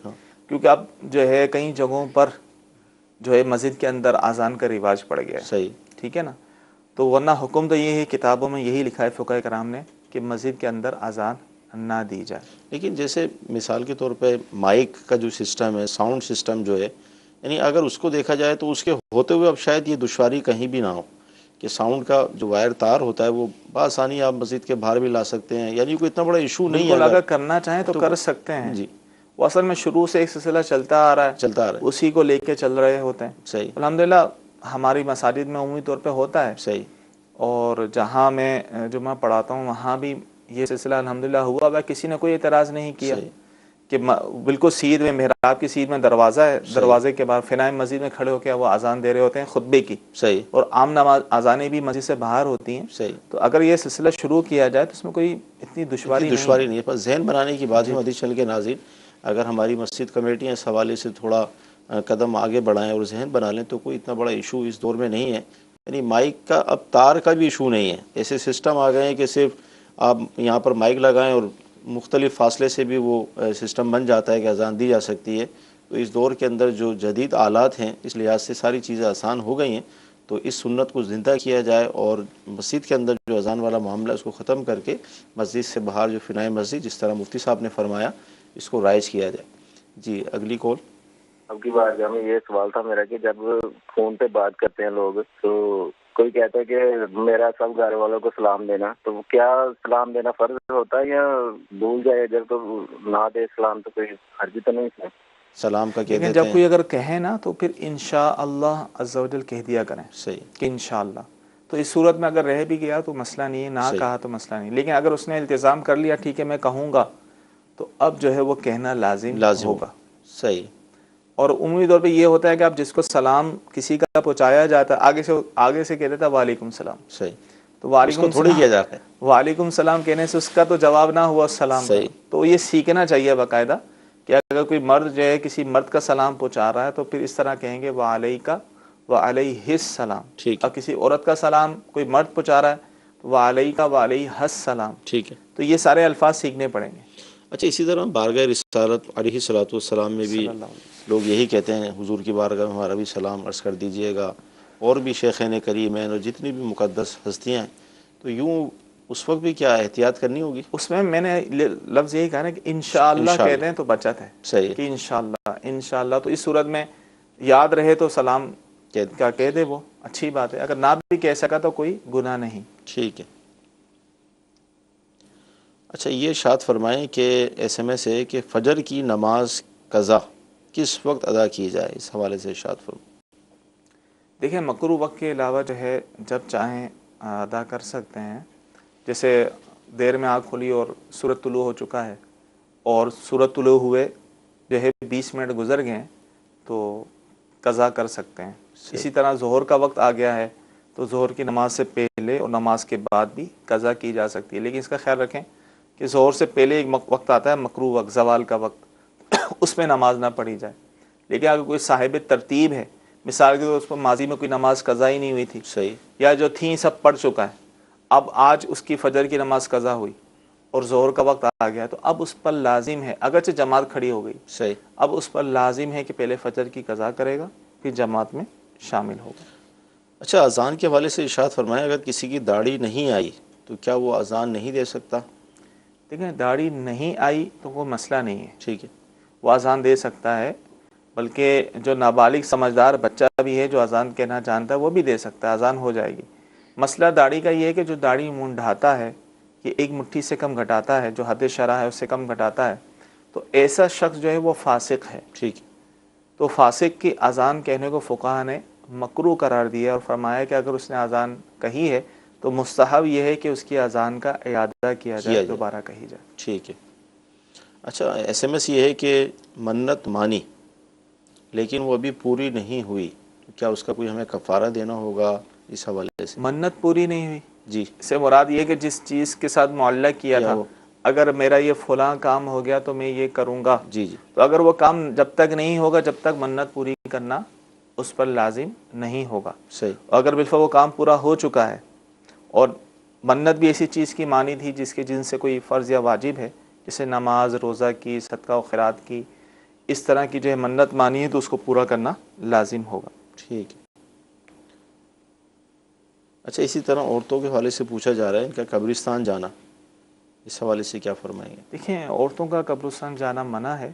کیونکہ اب جو ہے کئی جگہوں پر جو ہے مسجد کے اندر اذان کا رواج پڑ گیا ہے، صحیح، ٹھیک ہے نا، تو ورنہ حکم تو یہ ہے، کتابوں میں یہی لکھا ہے فقہ کرام نے کہ مسجد کے اندر اذان نہ دی جائے۔ لیکن جیسے مثال کے طور پہ مائک کا جو سسٹم ہے، ساؤنڈ سسٹم جو ہے، یعنی اگر اس کو دیکھا جائے تو اس کے ہوتے ہوئے اب شاید یہ دشواری کہیں بھی نہ ہو کہ ساؤنڈ کا جو وائر تار ہوتا ہے وہ بآسانی آپ مسجد کے باہر بھی لا سکتے ہیں، یعنی کوئی اتنا بڑا ایشو نہیں ہے۔ اگر کرنا چاہیں تو کر سکتے ہیں، جی، وہ اصل میں شروع سے ایک سلسلہ چلتا آ رہا ہے، اسی کو لے کے چل رہے ہوتے ہیں۔ صحیح، الحمدللہ ہماری مساجد میں عمومی طور پہ ہوتا ہے، صحیح، اور جہاں میں جمعہ پڑھاتا ہوں وہاں بھی یہ سلسلہ الحمدللہ ہوا ہے، کسی نے کوئی اعتراض نہیں کیا کہ بالکل سیدھ میں، محراب کی سیدھ میں دروازہ ہے، دروازے کے باہر فنائے مسجد میں کھڑے ہو کے وہ اذان دے رہے ہوتے ہیں خطبے کی، صحیح، اور عام نماز اذانیں بھی مسجد سے باہر ہوتی ہیں، صحیح، تو اگر یہ سلسلہ شروع کیا جائے تو اس میں کوئی اتنی دشواری نہیں ہے، بس ذہن بنانے کی بات ہے۔ حدیث چل کے ناظرین، اگر ہماری مسجد کمیٹیاں اس حوالے سے تھوڑا قدم آگے بڑھائیں اور ذہن بنا لیں تو کوئی اتنا بڑا ایشو اس دور میں نہیں ہے، یعنی مائک کا اب تار کا بھی ایشو نہیں ہے، ایسے سسٹم آ گئے ہیں کہ صرف آپ یہاں پر مائک لگائیں اور مختلف فاصلے سے بھی وہ سسٹم بن جاتا ہے کہ اذان دی جا سکتی ہے۔ تو اس دور کے اندر جو جدید آلات ہیں اس لحاظ سے ساری چیزیں آسان ہو گئی ہیں، تو اس سنت کو زندہ کیا جائے اور مسجد کے اندر جو اذان والا معاملہ ہے اس کو ختم کر کے مسجد سے باہر جو فنائے مسجد جس طرح مفتی صاحب نے فرمایا اس کو رائج کیا جائے۔ جی، اگلی کال۔ اب کی بار میں یہ سوال تھا میرا کہ جب فون پہ بات کرتے ہیں لوگ تو کوئی کہتا ہے کہ میرا سب گھر والوں کو سلام دینا، تو کیا سلام دینا فرض ہوتا ہے یا بھول جائے اگر تو نہ دے سلام تو کوئی حرج تو نہیں ہے؟ سلام کا کہہ دیتے ہیں، جب کوئی اگر کہے نا تو پھر انشاءاللہ عز و جل کہہ دیا کریں، صحیح، کہ انشاءاللہ، تو اس صورت میں اگر رہ بھی گیا تو مسئلہ نہیں ہے، نہ کہا تو مسئلہ نہیں، لیکن اگر اس نے التزام کر لیا ٹھیک ہے میں کہوں گا تو اب جو ہے وہ کہنا لازم ہوگا۔ صحیح، اور عمومی طور پہ یہ ہوتا ہے کہ اب جس کو سلام کسی کا پہنچایا جاتا ہے آگے سے کہہ دیتا ہے وعلیکم السلام، صحیح، تو وعلیکم تھوڑی کیا جاتا ہے، وعلیکم السلام کہنے سے اس کا تو جواب نہ ہوا السلام کا، تو یہ سیکھنا چاہیے باقاعدہ کہ اگر کوئی مرد جو ہے کسی مرد کا سلام پہنچا رہا ہے تو پھر اس طرح کہیں گے وعلیکہ وعلیہ السلام، اور کسی عورت کا سلام کوئی مرد پہنچا رہا ہے تو وعلیکا وعلیہ السلام، ٹھیک ہے. تو یہ سارے الفاظ سیکھنے پڑیں گے. اچھا اسی طرح بارگاہ رسالت علیہ الصلوۃ والسلام میں بھی لوگ یہی کہتے ہیں حضور کی بارگاہ میں ہمارا بھی سلام عرض کر دیجیے گا، اور بھی شیخین کریمین اور جتنی بھی مقدس ہستیاں ہیں، تو یوں اس وقت بھی کیا احتیاط کرنی ہوگی؟ اس میں نے لفظ یہی کہا نا کہ انشاءاللہ کہتے ہیں تو بچت ہے. صحیح کہ انشاءاللہ تو اس صورت میں یاد رہے تو سلام کیا کہہ دے، وہ اچھی بات ہے. اگر نہ بھی کہہ سکا تو کوئی گناہ نہیں. ٹھیک ہے. اچھا یہ ارشاد فرمائیں کہ ایس ایم ایس ہے کہ فجر کی نماز قضا کس وقت ادا کی جائے، اس حوالے سے ارشاد فرمائیں. دیکھیں مکروہ وقت کے علاوہ جو ہے جب چاہیں ادا کر سکتے ہیں. جیسے دیر میں آنکھ کھلی اور سورج طلوع ہو چکا ہے اور سورج طلوع ہوئے جو ہے 20 منٹ گزر گئے تو قضا کر سکتے ہیں. اسی طرح ظہر کا وقت آ گیا ہے تو ظہر کی نماز سے پہلے اور نماز کے بعد بھی قضا کی جا سکتی ہے. لیکن اس کا خیال رکھیں کہ ظہر سے پہلے ایک وقت آتا ہے مکروہ وقت، زوال کا وقت، اس میں نماز نہ پڑھی جائے. لیکن اگر کوئی صاحب ترتیب ہے، مثال کے طور اس پر ماضی میں کوئی نماز قضا ہی نہیں ہوئی تھی، صحیح، یا جو تھیں سب پڑھ چکا ہے، اب آج اس کی فجر کی نماز قضا ہوئی اور ظہر کا وقت آ گیا تو اب اس پر لازم ہے، اگرچہ جماعت کھڑی ہو گئی، صحیح، اب اس پر لازم ہے کہ پہلے فجر کی قضا کرے گا پھر جماعت میں شامل ہوگا. اچھا اذان کے حوالے سے ارشاد فرمائیں اگر کسی کی داڑھی نہیں آئی تو کیا وہ اذان نہیں دے سکتا؟ دیکھیں داڑھی نہیں آئی تو کوئی مسئلہ نہیں ہے، ٹھیک ہے، وہ اذان دے سکتا ہے. بلکہ جو نابالغ سمجھدار بچہ بھی ہے جو اذان کہنا جانتا ہے وہ بھی دے سکتا ہے، اذان ہو جائے گی. مسئلہ داڑھی کا یہ ہے کہ جو داڑھی منڈھاتا ہے کہ ایک مٹھی سے کم گھٹاتا ہے، جو حد شرع ہے اس سے کم گھٹاتا ہے، تو ایسا شخص جو ہے وہ فاسق ہے. ٹھیک ہے، تو فاسق کی اذان کہنے کو فقہا نے مکروہ قرار دیا اور فرمایا کہ اگر اس نے اذان کہی ہے تو مستحب یہ ہے کہ اس کی اذان کا اعادہ کیا جائے، دوبارہ کہی جائے. ٹھیک ہے. اچھا ایس ایم ایس یہ ہے کہ منت مانی لیکن وہ ابھی پوری نہیں ہوئی، تو کیا اس کا کوئی ہمیں کفارہ دینا ہوگا اس حوالے سے؟ منت پوری نہیں ہوئی جی، اس سے مراد یہ کہ جس چیز کے ساتھ معلق کیا تھا، اگر میرا یہ فلاں کام ہو گیا تو میں یہ کروں گا، جی جی، تو اگر وہ کام جب تک نہیں ہوگا جب تک منت پوری کرنا اس پر لازم نہیں ہوگا. صحیح. اگر بالفعل وہ کام پورا ہو چکا ہے اور منت بھی ایسی چیز کی مانی تھی جن سے کوئی فرض یا واجب ہے، جیسے نماز، روزہ کی، صدقہ و خیرات کی، اس طرح کی جو ہے منت مانی ہے تو اس کو پورا کرنا لازم ہوگا. ٹھیک ہے. اچھا اسی طرح عورتوں کے حوالے سے پوچھا جا رہا ہے ان کا قبرستان جانا، اس حوالے سے کیا فرمائیں گے؟ دیکھیں عورتوں کا قبرستان جانا منع ہے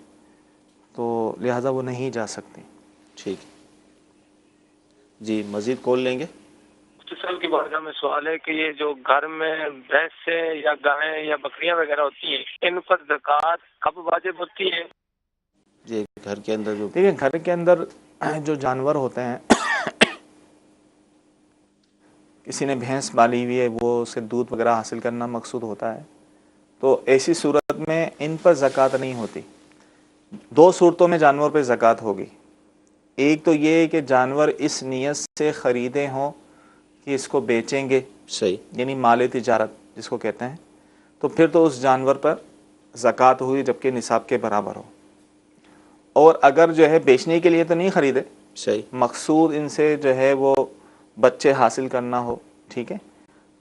تو لہٰذا وہ نہیں جا سکتی. ٹھیک ہے جی، مزید کال لیں گے. مختصر کی بارگاہ میں سوال ہے کہ یہ جو گھر میں بھینسیں یا گائیں یا بکریاں وغیرہ ہوتی ہیں ان پر زکوٰۃ کب واجب ہوتی ہے؟ جی گھر کے اندر جو دیکھیں گھر کے اندر جو جانور ہوتے ہیں، کسی نے بھینس پالی ہوئی ہے وہ اس سے دودھ وغیرہ حاصل کرنا مقصود ہوتا ہے، تو ایسی صورت میں ان پر زکوٰۃ نہیں ہوتی. دو صورتوں میں جانور پہ زکوٰۃ ہوگی. ایک تو یہ کہ جانور اس نیت سے خریدے ہوں کہ اس کو بیچیں گے، صحیح، یعنی مال تجارت جس کو کہتے ہیں، تو پھر تو اس جانور پر زکوٰۃ ہوئی جبکہ نصاب کے برابر ہو. اور اگر جو ہے بیچنے کے لیے تو نہیں خریدے، صحیح، مقصود ان سے جو ہے وہ بچے حاصل کرنا ہو، ٹھیک ہے،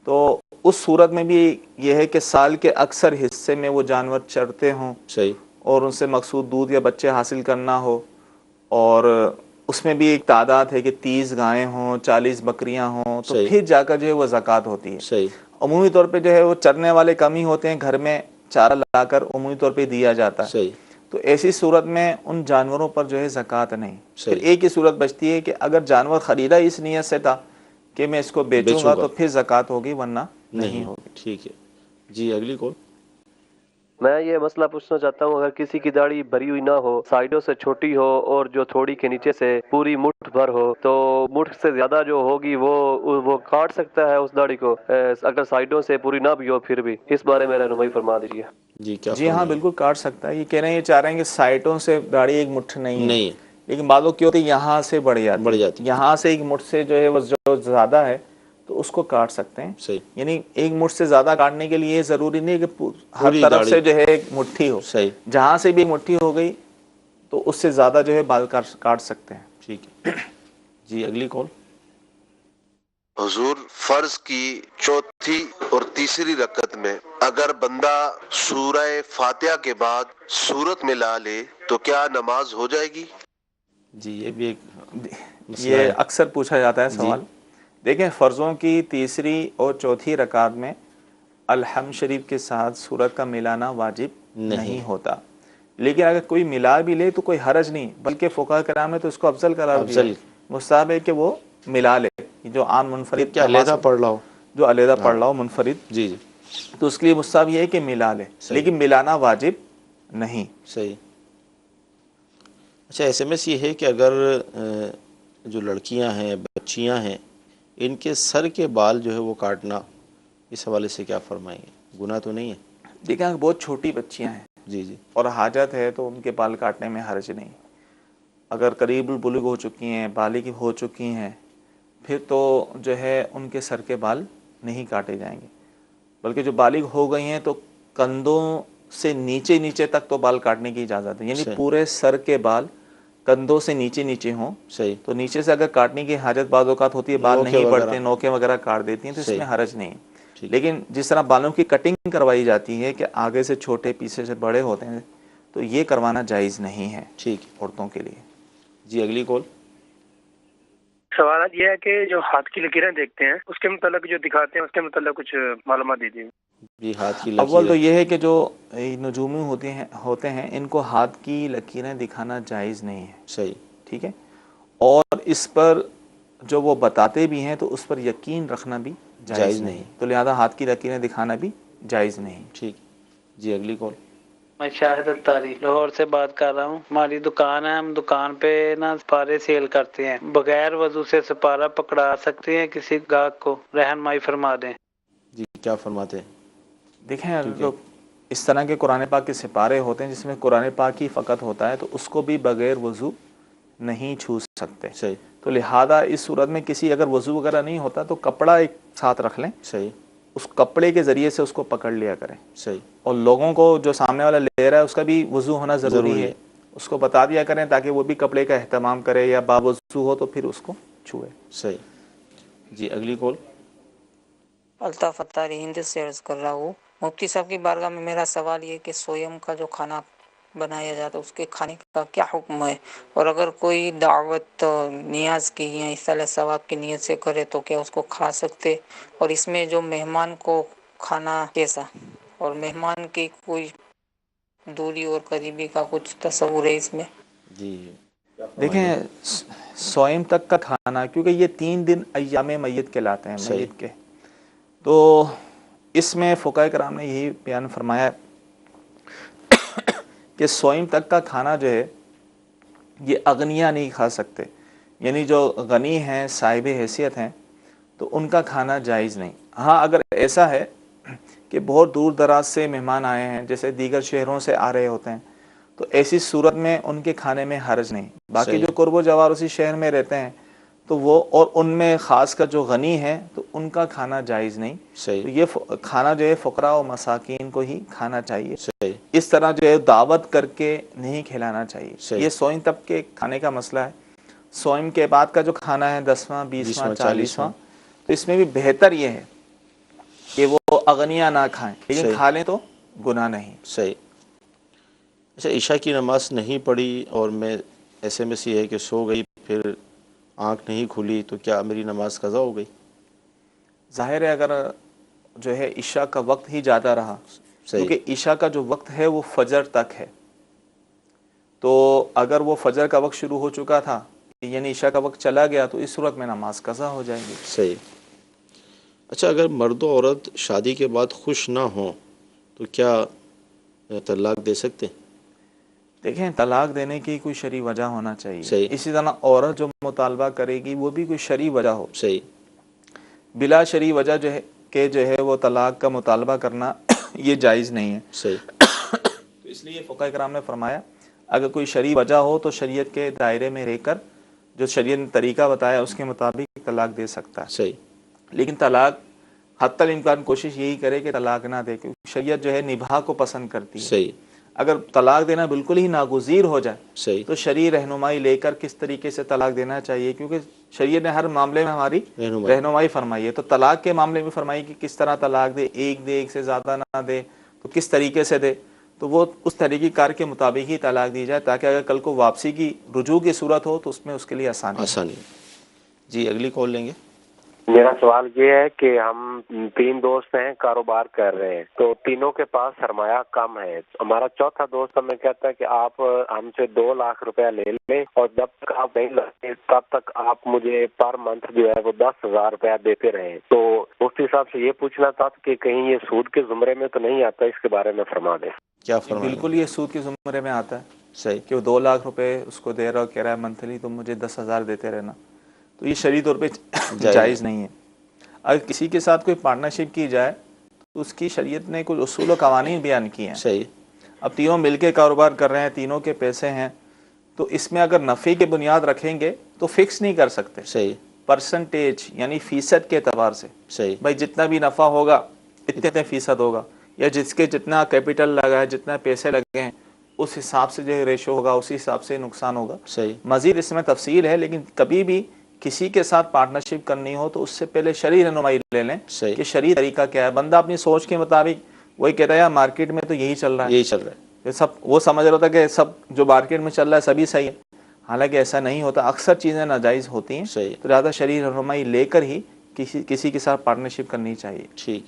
تو اس صورت میں بھی یہ ہے کہ سال کے اکثر حصے میں وہ جانور چرتے ہوں، صحیح، اور ان سے مقصود دودھ یا بچے حاصل کرنا ہو، اور اس میں بھی ایک تعداد ہے کہ 30 گائیں ہوں، 40 بکریاں ہوں، تو پھر جا کر جو ہے وہ زکوٰۃ ہوتی ہے. صحیح. عمومی طور پہ جو ہے وہ چرنے والے کم ہی ہوتے ہیں، گھر میں چارہ لا کر عمومی طور پہ دیا جاتا ہے. صحیح. تو ایسی صورت میں ان جانوروں پر جو ہے زکوٰۃ نہیں. پھر ایک ہی صورت بچتی ہے کہ اگر جانور خریدا اس نیت سے تھا کہ میں اس کو بیچوں گا تو پھر زکوٰۃ ہوگی، ورنہ نہیں ہوگی. ٹھیک ہے جی، اگلی کال. میں یہ مسئلہ پوچھنا چاہتا ہوں، اگر کسی کی داڑھی بھری ہوئی نہ ہو، سائڈوں سے چھوٹی ہو اور جو تھوڑی کے نیچے سے پوری مٹھ بھر ہو، تو مٹھ سے زیادہ جو ہوگی وہ کاٹ سکتا ہے اس داڑھی کو، اگر سائڈوں سے پوری نہ بھی ہو پھر بھی؟ اس بارے میں رہنمائی فرما دیجیے. جی ہاں بالکل کاٹ سکتا ہے. یہ کہہ رہے ہیں، یہ چاہ رہے ہیں کہ سائڈوں سے داڑھی ایک مٹھ نہیں ہے، لیکن بعض لوگ کیا ہوتی ہے یہاں سے بڑھ جاتی، یہاں سے ایک مٹھ سے جو ہے وہ جو زیادہ ہے تو اس کو کاٹ سکتے ہیں. صحیح. یعنی ایک مٹھ سے زیادہ کاٹنے کے لیے ضروری نہیں کہ ہر طرف سے جو ہے ایک مٹھی ہو. صحیح. جہاں سے بھی مٹھی ہو گئی تو اس سے زیادہ جو ہے بال کاٹ سکتے ہیں. ٹھیک ہے جی، اگلی کال. حضور فرض کی چوتھی اور تیسری رکعت میں اگر بندہ سورہ فاتحہ کے بعد سورت میں لا لے تو کیا نماز ہو جائے گی؟ جی یہ بھی ایک یہ اکثر پوچھا جاتا ہے سوال. دیکھیں فرضوں کی تیسری اور چوتھی رکعت میں الحمد شریف کے ساتھ سورت کا ملانا واجب نہیں ہوتا، لیکن اگر کوئی ملا بھی لے تو کوئی حرج نہیں، بلکہ فقہاء کرام نے تو اس کو افضل قرار دیا. مستحب ہے کہ وہ ملا لے، جو عام منفرد کیا علیحدہ پڑھ رہا ہو، جو علیحدہ پڑھ رہا ہو منفرد، جی تو اس کے لیے مستحب یہ ہے کہ ملا لے، لیکن ملانا واجب نہیں. صحیح. اچھا ایس ایم ایس یہ ہے کہ اگر جو لڑکیاں ہیں بچیاں ہیں ان کے سر کے بال جو ہے وہ کاٹنا، اس حوالے سے کیا فرمائیں گے؟ گناہ تو نہیں ہے؟ دیکھیں بہت چھوٹی بچیاں ہیں جی اور حاجت ہے تو ان کے بال کاٹنے میں حرج نہیں. اگر قریب البلوغ ہو چکی ہیں، بالغ ہو چکی ہیں، پھر تو جو ہے ان کے سر کے بال نہیں کاٹے جائیں گے، بلکہ جو بالغ ہو گئی ہیں تو کندھوں سے نیچے نیچے تک تو بال کاٹنے کی اجازت ہے، یعنی پورے سر کے بال کندھوں سے نیچے نیچے ہوں. صحیح. تو نیچے سے اگر کاٹنے کی حاجت بعض اوقات ہوتی ہے، بال نہیں بڑھتے، نوکیں وغیرہ کاٹ دیتی ہیں، تو اس میں حرج نہیں. لیکن جس طرح بالوں کی کٹنگ کروائی جاتی ہے کہ آگے سے چھوٹے پیچھے سے بڑے ہوتے ہیں، تو یہ کروانا جائز نہیں ہے عورتوں کے لیے. جی اگلی کال. سوال یہ ہے کہ جو ہاتھ کی لکیریں دیکھتے ہیں اس کے متعلق جو دکھاتے ہیں اس کے متعلق کچھ معلومات دیجیے. جی ہاتھ کی لکیریں، اول تو یہ ہے کہ جو نجومی ہوتے ہیں ان کو ہاتھ کی لکیریں دکھانا جائز نہیں ہے. صحیح. ٹھیک ہے. اور اس پر جو وہ بتاتے بھی ہیں تو اس پر یقین رکھنا بھی جائز نہیں، تو لہذا ہاتھ کی لکیریں دکھانا بھی جائز نہیں. ٹھیک. جی اگلی کال. میں شاہد الطاری لاہور سے بات کر رہا ہوں. ہماری دکان ہے، ہم دکان پہ نا سپارے سیل کرتے ہیں. بغیر وضو سے سپارہ پکڑا سکتے ہیں کسی گاہک کو؟ رہنمائی فرما دیں. جی کیا فرماتے ہیں؟ دیکھیں اگر اس طرح کے قرآن پاک کے سپارے ہوتے ہیں جس میں قرآن پاک ہی فقط ہوتا ہے تو اس کو بھی بغیر وضو نہیں چھو سکتے. صحیح. تو لہذا اس صورت میں کسی اگر وضو وغیرہ نہیں ہوتا تو کپڑا ایک ساتھ رکھ لیں. صحیح. اس کپڑے کے ذریعے سے اس کو پکڑ لیا کریں. صحیح. اور لوگوں کو جو سامنے والا لے رہا ہے اس کا بھی وضو ہونا ضروری ہے، اس کو بتا دیا کریں تاکہ وہ بھی کپڑے کا اہتمام کرے، یا باوضو ہو تو پھر اس کو چھوئے. صحیح. جی اگلی کال. الطاف اتاری ہند سے عرض کر رہا ہوں. مفتی صاحب کی بارگاہ میں میرا سوال یہ کہ سویم کا جو کھانا بنایا جاتا ہے اس کے کھانے کا کیا حکم ہے، اور اگر کوئی دعوت نیاز کی یا اصالہ ثواب کی نیت سے کرے تو کیا اس کو کھا سکتے، اور اس میں جو مہمان کو کھانا کیسا، اور مہمان کی کوئی دوری اور قریبی کا کچھ تصور ہے اس میں؟ جی دیکھیں سوئم تک کا کھانا، کیونکہ یہ 3 دن ایام میت کہلاتے ہیں میت کے، تو اس میں فقہاء کرام نے یہی بیان فرمایا کہ سوئم تک کا کھانا جو ہے یہ اغنیا نہیں کھا سکتے، یعنی جو غنی ہیں صاحب حیثیت ہیں تو ان کا کھانا جائز نہیں. ہاں اگر ایسا ہے کہ بہت دور دراز سے مہمان آئے ہیں، جیسے دیگر شہروں سے آ رہے ہوتے ہیں، تو ایسی صورت میں ان کے کھانے میں حرج نہیں. باقی جو قرب و جوار اسی شہر میں رہتے ہیں تو وہ، اور ان میں خاص کر جو غنی ہیں تو ان کا کھانا جائز نہیں. تو یہ کھانا جو ہے فقراء و مساکین کو ہی کھانا چاہیے. اس طرح جو ہے دعوت کر کے نہیں کھلانا چاہیے. یہ سوئم تک کے کھانے کا مسئلہ ہے. سوئم کے بعد کا جو کھانا ہے 10واں 20واں 40واں، تو اس میں بھی بہتر یہ ہے کہ وہ اغنیا نہ کھائیں، لیکن کھا لیں تو گناہ نہیں. صحیح. اچھا عشاء کی نماز نہیں پڑھی اور میں ایسے میں یہ ہے کہ سو گئی، پھر آنکھ نہیں کھلی، تو کیا میری نماز قضا ہو گئی؟ ظاہر ہے اگر جو ہے عشاء کا وقت ہی زیادہ رہا، کیونکہ عشاء کا جو وقت ہے وہ فجر تک ہے، تو اگر وہ فجر کا وقت شروع ہو چکا تھا یعنی عشاء کا وقت چلا گیا تو اس صورت میں نماز قضا ہو جائے گی. صحیح. اچھا اگر مرد و عورت شادی کے بعد خوش نہ ہوں تو کیا طلاق دے سکتے ہیں؟ دیکھیں طلاق دینے کی کوئی شرعی وجہ ہونا چاہیے. اسی طرح عورت جو مطالبہ کرے گی وہ بھی کوئی شرعی وجہ ہو. صحیح. بلا شرعی وجہ جو ہے کہ جو ہے وہ طلاق کا مطالبہ کرنا یہ جائز نہیں ہے. صحیح. تو اس لیے فقہاء کرام نے فرمایا اگر کوئی شرعی وجہ ہو تو شریعت کے دائرے میں رہ کر جو شریعت نے طریقہ بتایا اس کے مطابق طلاق دے سکتا ہے. صحیح. لیکن طلاق حتی الامکان کوشش یہی کرے کہ طلاق نہ دے، کیونکہ شریعت جو ہے نباہ کو پسند کرتی ہے. صحیح. اگر طلاق دینا بالکل ہی ناگزیر ہو جائے صحیح تو شرعی رہنمائی لے کر کس طریقے سے طلاق دینا چاہیے، کیونکہ شریعت نے ہر معاملے میں ہماری رہنمائی فرمائی ہے. تو طلاق کے معاملے میں فرمائی کہ کس طرح طلاق دے، ایک دے، ایک سے زیادہ نہ دے، تو کس طریقے سے دے، تو وہ اس طریقہ کار کے مطابق ہی طلاق دی جائے، تاکہ اگر کل کو واپسی کی رجوع کی صورت ہو تو اس میں اس کے لیے آسانی. جی اگلی کال لیں گے. میرا سوال یہ ہے کہ ہم 3 دوست ہیں، کاروبار کر رہے ہیں، تو تینوں کے پاس سرمایہ کم ہے. ہمارا چوتھا دوست ہمیں کہتا ہے کہ آپ ہم سے 2 لاکھ روپیہ لے لیں اور جب تک آپ نہیں لاتے تب تک آپ مجھے پر منتھ جو ہے وہ 10,000 روپیہ دیتے رہیں. تو مفتی صاحب سے یہ پوچھنا تھا کہ کہیں یہ سود کے زمرے میں تو نہیں آتا، اس کے بارے میں فرما دیں. کیا فرمائیں؟ بالکل یہ سود کے زمرے میں آتا ہے. صحیح کہ وہ 2 لاکھ روپے اس کو دے رہا ہو، کہہ رہا ہے منتھلی تم مجھے 10,000 دیتے رہنا، تو یہ شرعی طور پہ جائز نہیں ہے. اگر کسی کے ساتھ کوئی پارٹنرشپ کی جائے تو اس کی شریعت نے کچھ اصول و قوانین بیان کیے ہیں. صحیح. اب تینوں مل کے کاروبار کر رہے ہیں، تینوں کے پیسے ہیں، تو اس میں اگر نفع کی بنیاد رکھیں گے تو فکس نہیں کر سکتے. صحیح. پرسنٹیج یعنی فیصد کے اعتبار سے. صحیح. بھائی جتنا بھی نفع ہوگا اتنے فیصد ہوگا، یا جس کے جتنا کیپٹل لگا ہے، جتنا پیسے لگے ہیں، اس حساب سے جو ریشو ہوگا اسی حساب سے نقصان ہوگا. صحیح. مزید اس میں تفصیل ہے، لیکن کبھی بھی کسی کے ساتھ پارٹنرشپ کرنی ہو تو اس سے پہلے شرعی رہنمائی لے لیں کہ شرعی طریقہ کیا ہے. بندہ اپنی سوچ کے مطابق وہی کہتا ہے یار مارکیٹ میں تو یہی چل رہا ہے، سب وہ سمجھ رہا تھا کہ سب جو مارکیٹ میں چل رہا ہے سبھی صحیح ہے، حالانکہ ایسا نہیں ہوتا. اکثر چیزیں ناجائز ہوتی ہیں، تو زیادہ شرعی رہنمائی لے کر ہی کسی کے ساتھ پارٹنرشپ کرنی چاہیے. ٹھیک.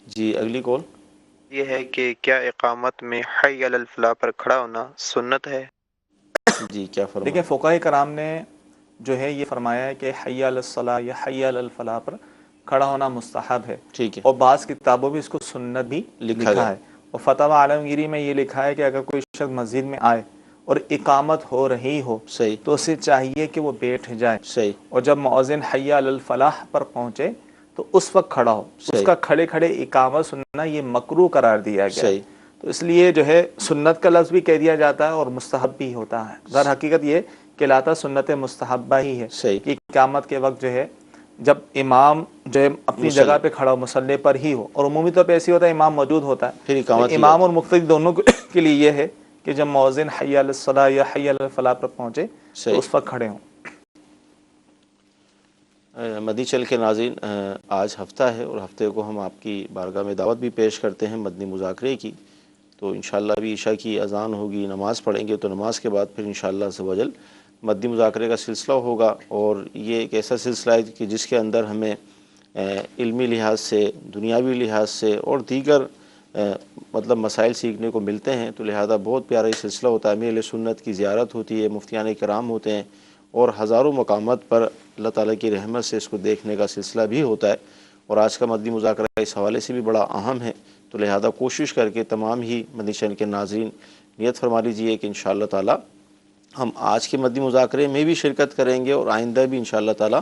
جی اگلی کال. یہ ہے کہ کیا اقامت میں حی علی الفلاح پر کھڑا ہونا سنت ہے؟ جی کیا فرمایا؟ دیکھیں فقہاء کرام نے جو ہے یہ فرمایا ہے کہ حی علی الصلاح یا حی علی الفلاح پر کھڑا ہونا مستحب ہے. ٹھیک ہے. اور بعض کتابوں میں اس کو سنت بھی لکھا ہے. اور فتاوی عالمگیری میں یہ لکھا ہے کہ اگر کوئی شخص مسجد میں آئے اور اقامت ہو رہی ہو تو اسے چاہیے کہ وہ بیٹھ جائے. صحیح. اور جب مؤذن حی علی الفلاح پر پہنچے تو اس وقت کھڑا ہو. اس کا کھڑے کھڑے اقامت سننا یہ مکروہ قرار دیا گیا. صحیح. تو اس لیے جو ہے سنت کا لفظ بھی کہہ دیا جاتا ہے اور مستحب بھی ہوتا ہے. در حقیقت یہ کہلاتا سنت مستحبہ ہی ہے کہ اقامت کے وقت جو ہے جب امام جو ہے اپنی جگہ پہ کھڑا ہو، مصلی پر ہی ہو، اور عمومی طور پہ ایسی ہوتا ہے امام موجود ہوتا ہے، پھر امام اور مقتدی دونوں کے لیے یہ ہے کہ جب مؤذن حی علی الصلاح یا حی علی الفلاح پر پہنچے تو اس وقت کھڑے ہوں. مدنی چل کے ناظرین، آج ہفتہ ہے اور ہفتے کو ہم آپ کی بارگاہ میں دعوت بھی پیش کرتے ہیں مدنی مذاکرے کی. تو انشاءاللہ ابھی عشاء کی اذان ہوگی، نماز پڑھیں گے، تو نماز کے بعد پھر انشاءاللہ عز و جل مدنی مذاکرے کا سلسلہ ہوگا. اور یہ ایک ایسا سلسلہ ہے کہ جس کے اندر ہمیں علمی لحاظ سے، دنیاوی لحاظ سے اور دیگر مطلب مسائل سیکھنے کو ملتے ہیں. تو لہذا بہت پیارا یہ سلسلہ ہوتا ہے. اہل سنت کی زیارت ہوتی ہے، مفتیان کرام ہوتے ہیں، اور ہزاروں مقامات پر اللہ تعالیٰ کی رحمت سے اس کو دیکھنے کا سلسلہ بھی ہوتا ہے. اور آج کا مدنی مذاکرہ اس حوالے سے بھی بڑا اہم ہے. تو لہذا کوشش کر کے تمام ہی مدنی چینل کے ناظرین نیت فرما لیجیے کہ انشاءاللہ تعالیٰ ہم آج کے مدنی مذاکرے میں بھی شرکت کریں گے اور آئندہ بھی انشاءاللہ تعالیٰ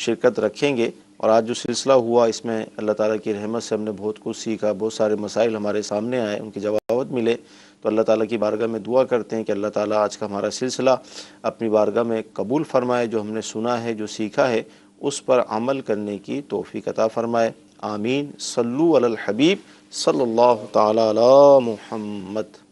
شرکت رکھیں گے. اور آج جو سلسلہ ہوا اس میں اللہ تعالیٰ کی رحمت سے ہم نے بہت کچھ سیکھا، بہت سارے مسائل ہمارے سامنے آئے، ان کے جوابات ملے. تو اللہ تعالیٰ کی بارگاہ میں دعا کرتے ہیں کہ اللہ تعالیٰ آج کا ہمارا سلسلہ اپنی بارگاہ میں قبول فرمائے، جو ہم نے سنا ہے، جو سیکھا ہے، اس پر عمل کرنے کی توفیق عطا فرمائے. آمین. صلو علی الحبیب صلی اللہ تعالی علی محمد.